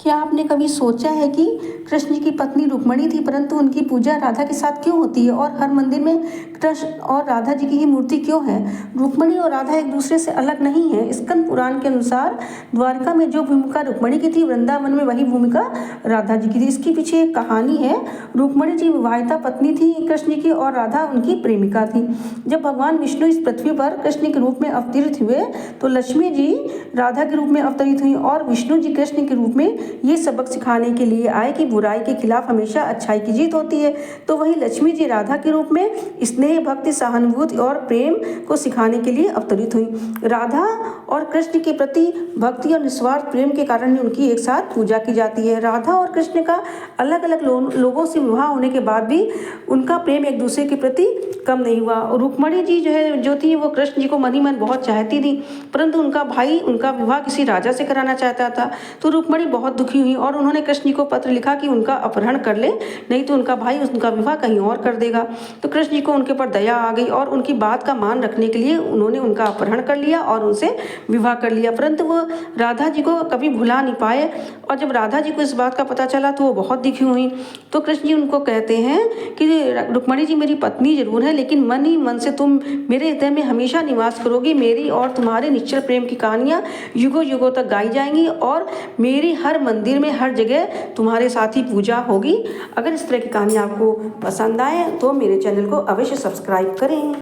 क्या आपने कभी सोचा है कि कृष्ण जी की पत्नी रुक्मिणी थी, परंतु उनकी पूजा राधा के साथ क्यों होती है और हर मंदिर में कृष्ण और राधा जी की ही मूर्ति क्यों है? रुक्मिणी और राधा एक दूसरे से अलग नहीं है। स्कंद पुराण के अनुसार द्वारका में जो भूमिका रुक्मिणी की थी, वृंदावन में वही भूमिका राधा जी की थी। इसके पीछे एक कहानी है। रुक्मिणी जी विवाहिता पत्नी थी कृष्ण की और राधा उनकी प्रेमिका थी। जब भगवान विष्णु इस पृथ्वी पर कृष्ण के रूप में अवतरित हुए तो लक्ष्मी जी राधा के रूप में अवतरित हुई और विष्णु जी कृष्ण के रूप में ये सबक सिखाने के लिए आए कि बुराई के खिलाफ हमेशा अच्छाई की जीत होती है। तो वही लक्ष्मी जी राधा के रूप में स्नेह, भक्ति, सहानुभूति और प्रेम को सिखाने के लिए अवतरित हुई। राधा और कृष्ण के प्रति भक्ति और निस्वार्थ प्रेम के कारण उनकी एक साथ पूजा की जाती है। राधा और कृष्ण का अलग अलग लोगों से विवाह होने के बाद भी उनका प्रेम एक दूसरे के प्रति कम नहीं हुआ। रुक्मिणी जी जो थी वो कृष्ण जी को मन ही मन बहुत चाहती थी, परंतु उनका भाई उनका विवाह किसी राजा से कराना चाहता था। तो रुक्मिणी बहुत दुखी हुई और उन्होंने कृष्ण जी को पत्र लिखा कि उनका अपहरण कर ले, नहीं तो उनका भाई उनका विवाह कहीं और कर देगा। तो कृष्ण जी को उनके पर दया आ गई और उनकी बात का मान रखने के लिए उन्होंने उनका अपहरण कर लिया और उनसे विवाह कर लिया। परंतु वो राधा जी को कभी भुला नहीं पाए और जब राधा जी को इस बात का पता चला तो वो बहुत दुखी हुई। तो कृष्ण जी उनको कहते हैं कि रुक्मिणी जी मेरी पत्नी जरूर है, लेकिन मन ही मन से तुम मेरे हृदय में हमेशा निवास करोगी। मेरी और तुम्हारे निश्चल प्रेम की कहानियाँ युगों युगों तक गाई जाएंगी और मेरी हर मंदिर में हर जगह तुम्हारे साथ ही पूजा होगी। अगर इस तरह की कहानी आपको पसंद आए तो मेरे चैनल को अवश्य सब्सक्राइब करें।